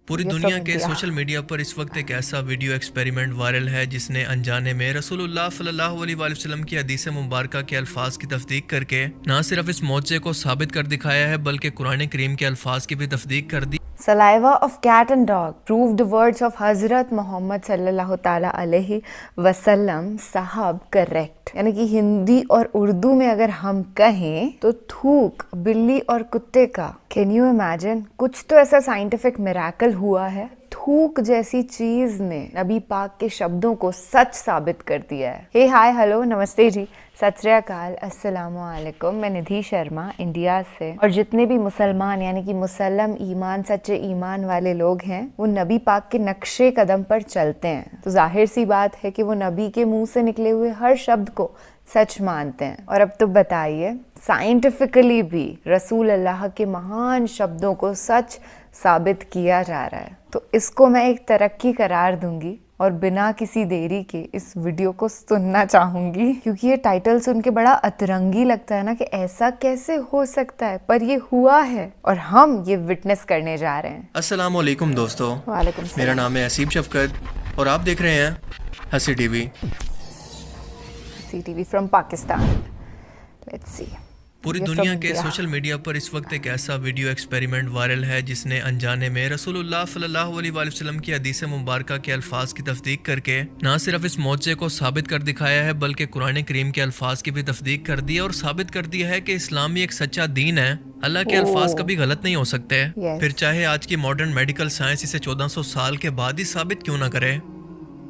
पूरी दुनिया के सोशल मीडिया पर इस वक्त एक ऐसा वीडियो एक्सपेरिमेंट वायरल है जिसने अनजाने में रसूलुल्लाह सल्लल्लाहु अलैहि वसल्लम की हदीस मुबारका के अल्फाज की तस्दीक करके न सिर्फ इस मौजे को साबित कर दिखाया है बल्कि कुरान करीम के अल्फाज की भी तस्दीक कर दी। Saliva of cat and dog proved the words of Hazrat Muhammad sallallahu ta'ala alaihi wasallam साहब करेक्ट। यानी कि हिंदी और उर्दू में अगर हम कहें तो थूक बिल्ली और कुत्ते का। Can you imagine? कुछ तो ऐसा साइंटिफिक मिरेकल हुआ है, थूक जैसी चीज ने नबी पाक के शब्दों को सच साबित कर दिया है। हे हाय हेलो नमस्ते जी, सत श्री अकाल, अस्सलामु अलैकुम। मैं निधि शर्मा इंडिया से। और जितने भी मुसलमान यानी कि मुसल्लम ईमान सच्चे ईमान वाले लोग हैं वो नबी पाक के नक्शे कदम पर चलते हैं, तो जाहिर सी बात है कि वो नबी के मुंह से निकले हुए हर शब्द को सच मानते हैं। और अब तो बताइए, साइंटिफिकली भी रसूल अल्लाह के महान शब्दों को सच साबित किया जा रहा है, तो इसको मैं एक तरक्की करार दूंगी और बिना किसी देरी के इस वीडियो को सुनना चाहूंगी, क्योंकि ये टाइटल सुन के बड़ा अतरंगी लगता है ना कि ऐसा कैसे हो सकता है, पर ये हुआ है और हम ये विटनेस करने जा रहे हैं। अस्सलाम वालेकुम दोस्तों, वालेकुम सलाम। मेरा नाम है असीब शफकत और आप देख रहे हैं हसी TV. CTV from Pakistan. Let's see. पूरी दुनिया के सोशल मीडिया पर इस वक्त एक ऐसा वीडियो एक्सपेरिमेंट वायरल है जिसने अनजाने में रसूलुल्लाह सल्लल्लाहु अलैहि वसल्लम की हदीस मुबारका के अल्फाज की तस्दीक करके न सिर्फ इस मौजे को साबित कर दिखाया है बल्कि कुरान करीम के अल्फाज की भी तस्दीक कर दी और साबित कर दिया है कि इस्लाम एक सच्चा दीन है। अल्लाह के अल्फाज कभी गलत नहीं हो सकते। फिर चाहे आज की मॉडर्न मेडिकल साइंस इसे 1400 साल के बाद ही साबित क्यों ना करे।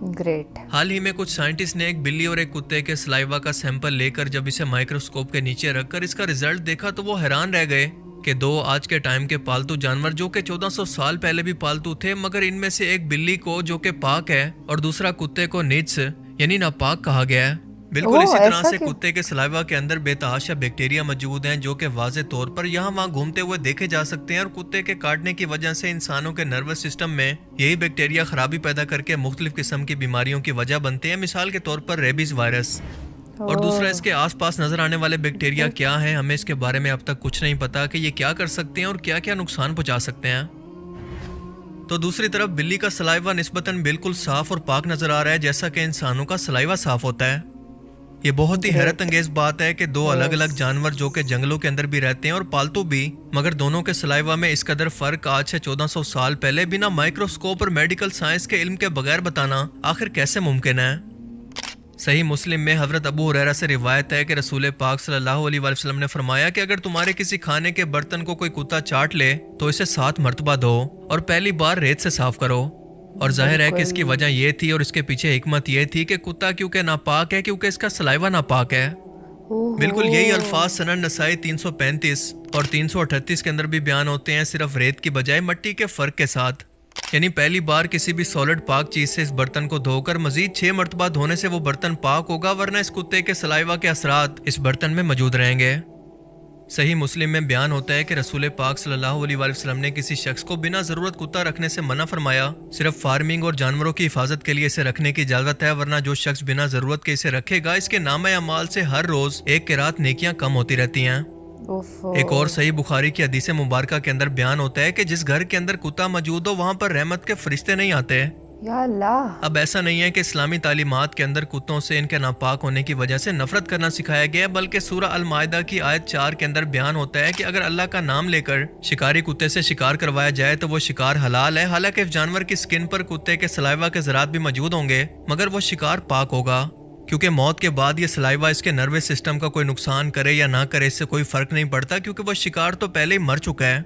ग्रेट। हाल ही में कुछ साइंटिस्ट ने एक बिल्ली और एक कुत्ते के सलाइवा का सैंपल लेकर जब इसे माइक्रोस्कोप के नीचे रखकर इसका रिजल्ट देखा तो वो हैरान रह गए कि दो आज के टाइम के पालतू जानवर जो कि 1400 साल पहले भी पालतू थे, मगर इनमें से एक बिल्ली को जो कि पाक है और दूसरा कुत्ते को निज यानी नापाक कहा गया है। बिल्कुल इसी तरह से कुत्ते के सलाइवा के अंदर बेतहाशा बैक्टीरिया मौजूद हैं जो कि वाज़े तौर पर यहाँ वहाँ घूमते हुए देखे जा सकते हैं और कुत्ते के काटने की वजह से इंसानों के नर्वस सिस्टम में यही बैक्टीरिया खराबी पैदा करके मुख्तलिफ किस्म की बीमारियों की वजह बनते हैं, मिसाल के तौर पर रेबीज वायरस। और दूसरा, इसके आसपास नजर आने वाले बैक्टीरिया क्या हैं, हमें इसके बारे में अब तक कुछ नहीं पता कि ये क्या कर सकते हैं और क्या क्या नुकसान पहुंचा सकते हैं। तो दूसरी तरफ बिल्ली का सलाइवा निस्बतन बिल्कुल साफ और पाक नजर आ रहा है, जैसा कि इंसानों का सलाइवा साफ होता है। ये बहुत ही हैरत अंगेज बात है कि दो अलग अलग जानवर जो कि जंगलों के अंदर भी रहते हैं और पालतू भी, मगर दोनों के सलाइवा में इस कदर फर्क आज से 1400 साल पहले बिना माइक्रोस्कोप और मेडिकल साइंस के इल्म के बगैर बताना आखिर कैसे मुमकिन है। सही मुस्लिम में हजरत अबू हुरैरा से रिवायत है कि रसूल पाक सल्लल्लाहु अलैहि वसल्लम ने फरमाया कि अगर तुम्हारे किसी खाने के बर्तन को कोई कुत्ता चाट ले तो इसे 7 मरतबा धो और पहली बार रेत से साफ करो। और जाहिर है कि इसकी वजह यह थी और इसके पीछे हिकमत यह थी कि कुत्ता क्योंकि नापाक है, क्योंकि इसका सलाइवा नापाक है। बिल्कुल यही अल्फाज सनन नसाई 335 और 338 के अंदर भी बयान होते हैं, सिर्फ रेत की बजाय मिट्टी के फर्क के साथ। यानी पहली बार किसी भी सॉलिड पाक चीज से इस बर्तन को धोकर मजीद 6 मरतबा धोने से वो बर्तन पाक होगा, वरना इस कुत्ते के सलाइवा के असरात इस बर्तन में मौजूद रहेंगे। सही मुस्लिम में बयान होता है कि रसूल पाक सल्लल्लाहु अलैहि वसल्लम ने किसी शख्स को बिना जरूरत कुत्ता रखने से मना फरमाया। सिर्फ फार्मिंग और जानवरों की हिफाजत के लिए इसे रखने की इजाजत है, वरना जो शख्स बिना जरूरत के इसे रखेगा इसके नामे अमाल से हर रोज एक किरात नेकियां कम होती रहती हैं। एक और सही बुखारी की हदीस मुबारका के अंदर बयान होता है कि जिस घर के अंदर कुत्ता मौजूद हो वहाँ पर रहमत के फरिश्ते नहीं आते। या अल्लाह। अब ऐसा नहीं है कि इस्लामी तालीमात के अंदर कुत्तों से इनके नापाक होने की वजह से नफरत करना सिखाया गया है, बल्कि सूरह अल माइदा की आयत 4 के अंदर बयान होता है कि अगर अल्लाह का नाम लेकर शिकारी कुत्ते से शिकार करवाया जाए तो वो शिकार हलाल है। हालांकि इस जानवर की स्किन पर कुत्ते के सलाइवा के ज़रात भी मौजूद होंगे, मगर वो शिकार पाक होगा, क्योंकि मौत के बाद ये सलाइवा इसके नर्वस सिस्टम का कोई नुकसान करे या ना करे इससे कोई फर्क नहीं पड़ता, क्योंकि वो शिकार तो पहले ही मर चुका है।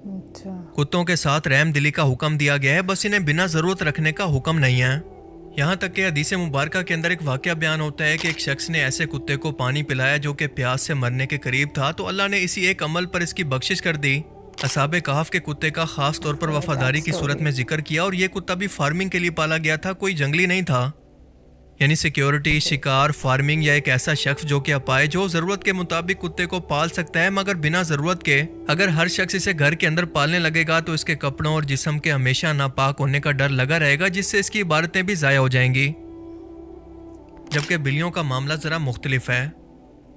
कुत्तों के साथ रहम दिली का हुक्म दिया गया है, बस इन्हें बिना जरूरत रखने का हुक्म नहीं है। यहाँ तक कि हदीस मुबारका के अंदर एक वाकया बयान होता है कि एक शख्स ने ऐसे कुत्ते को पानी पिलाया जो कि प्यास से मरने के करीब था, तो अल्लाह ने इसी एक अमल पर इसकी बख्शिश कर दी। असहाबे कहफ के कुत्ते का खास तौर पर वफादारी की सूरत में जिक्र किया और ये कुत्ता भी फार्मिंग के लिए पाला गया था, कोई जंगली नहीं था। यानी सिक्योरिटी, शिकार, फार्मिंग या एक ऐसा शख्स जो कि अपाए जो जरूरत के मुताबिक कुत्ते को पाल सकता है, मगर बिना जरूरत के। अगर हर शख्स इसे घर के अंदर पालने लगेगा तो इसके कपड़ों और जिस्म के हमेशा नापाक होने का डर लगा रहेगा, जिससे इसकी इबादतें भी जाया हो जाएंगी। जबकि बिल्लियों का मामला जरा मुख्तलिफ है।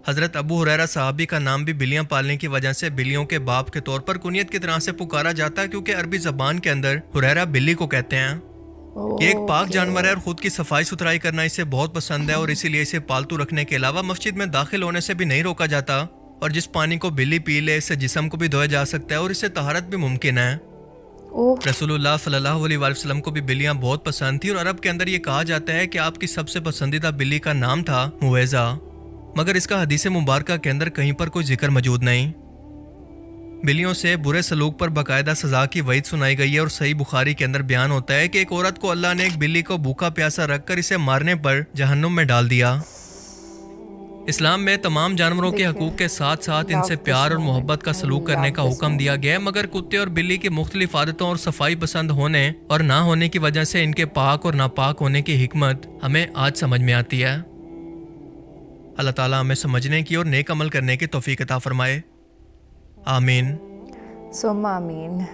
हजरत अबू हुरैरा सहाबी का नाम भी बिल्लियां पालने की वजह से बिल्लियों के बाप के तौर पर कुनियत की तरह से पुकारा जाता है, क्योंकि अरबी जबान के अंदर हुरैरा बिल्ली को कहते हैं। ये एक पाक जानवर है और खुद की सफाई सुथराई करना इसे बहुत पसंद है, और इसीलिए इसे पालतू रखने के अलावा मस्जिद में दाखिल होने से भी नहीं रोका जाता। और जिस पानी को बिल्ली पी ले, इससे जिस्म को भी धोया जा सकता है और इससे तहारत भी मुमकिन है। रसूलुल्लाह सल्लल्लाहु अलैहि वसल्लम को भी बिल्लियां बहुत पसंद थी, और अरब के अंदर ये कहा जाता है कि आपकी सबसे पसंदीदा बिल्ली का नाम था मुवैजा, मगर इसका हदीस मुबारका के अंदर कहीं पर कोई जिक्र मौजूद नहीं। बिल्लियों से बुरे सलूक पर बाकायदा सजा की वईद सुनाई गई है, और सही बुखारी के अंदर बयान होता है कि एक औरत को अल्लाह ने एक बिल्ली को भूखा प्यासा रखकर इसे मारने पर जहन्नुम में डाल दिया। इस्लाम में तमाम जानवरों के हकूक के साथ साथ इनसे प्यार और मोहब्बत का सलूक करने का हुक्म दिया गया है, मगर कुत्ते और बिल्ली की मुख्तलिफ आदतों और सफाई पसंद होने और ना होने की वजह से इनके पाक और नापाक होने की हिकमत हमें आज समझ में आती है। अल्लाह ताला हमें समझने की और नेक अमल करने की तौफीक अता फरमाए, आमीन। सुम्मा आमीन।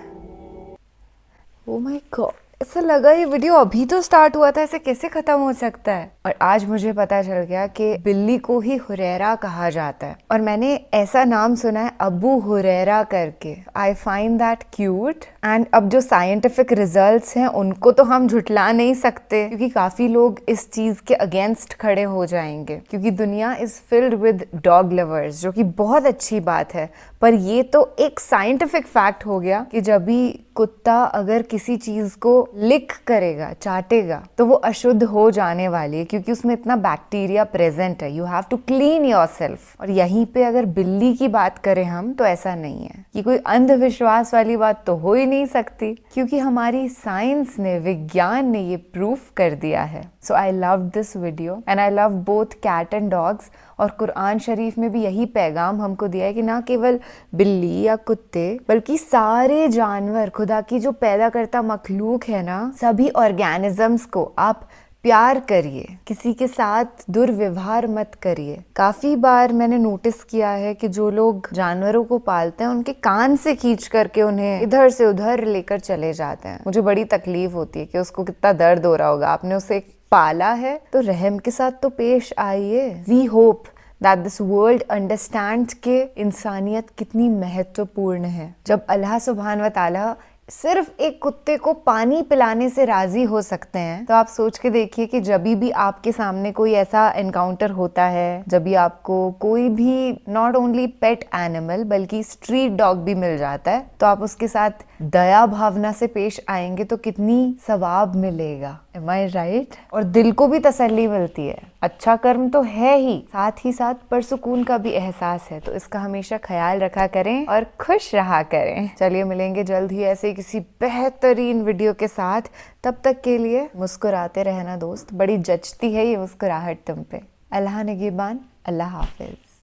ओ माय गॉड, ऐसा लगा ये वीडियो अभी तो स्टार्ट हुआ था, ऐसे कैसे खत्म हो सकता है। और आज मुझे पता चल गया कि बिल्ली को ही हुरैरा कहा जाता है, और मैंने ऐसा नाम सुना है अबू हुरैरा करके। I find that cute. And अब जो साइंटिफिक रिजल्ट्स हैं उनको तो हम झुटला नहीं सकते, क्योंकि काफी लोग इस चीज के अगेंस्ट खड़े हो जाएंगे, क्योंकि दुनिया is filled with dog lovers, जो कि बहुत अच्छी बात है। पर ये तो एक साइंटिफिक फैक्ट हो गया कि जब भी कुत्ता अगर किसी चीज को लिक करेगा, चाटेगा, तो वो अशुद्ध हो जाने वाली है, क्योंकि उसमें इतना बैक्टीरिया प्रेजेंट है। You have to clean yourself. और यहीं पे अगर बिल्ली की बात करें हम, तो ऐसा नहीं है। ये कोई अंधविश्वास वाली बात तो हो ही नहीं सकती, क्योंकि हमारी साइंस ने, विज्ञान ने ये प्रूफ कर दिया है। So I love this video and I love both cat and dogs. और कुरान शरीफ में भी यही पैगाम हमको दिया है कि ना केवल बिल्ली या कुत्ते, बल्कि सारे जानवर, खुदा की जो पैदा करता मखलूक है ना, सभी ऑर्गेनिजम्स को आप प्यार करिए, किसी के साथ दुर्व्यवहार मत करिए। काफी बार मैंने नोटिस किया है कि जो लोग जानवरों को पालते हैं उनके कान से खींच करके उन्हें इधर से उधर लेकर चले जाते हैं। मुझे बड़ी तकलीफ होती है कि उसको कितना दर्द हो रहा होगा। आपने उसे पाला है तो रहम के साथ तो पेश आइए। We hope that this world understands कि इंसानियत कितनी महत्वपूर्ण है। जब अल्लाह सुब्हान व ताला सिर्फ एक कुत्ते को पानी पिलाने से राजी हो सकते हैं, तो आप सोच के देखिए कि जब भी आपके सामने कोई ऐसा एनकाउंटर होता है, जब भी आपको कोई भी नॉट ओनली पेट एनिमल बल्कि स्ट्रीट डॉग भी मिल जाता है, तो आप उसके साथ दया भावना से पेश आएंगे तो कितनी सवाब मिलेगा। Am I right? और दिल को भी तसल्ली मिलती है। अच्छा कर्म तो है ही साथ परसुकून का भी एहसास है। तो इसका हमेशा ख्याल रखा करें और खुश रहा करें। चलिए मिलेंगे जल्द ही ऐसे किसी बेहतरीन वीडियो के साथ। तब तक के लिए मुस्कुराते रहना दोस्त, बड़ी जचती है ये मुस्कुराहट तुम पे। अल्लाह निगहबान, अल्लाह हाफिज।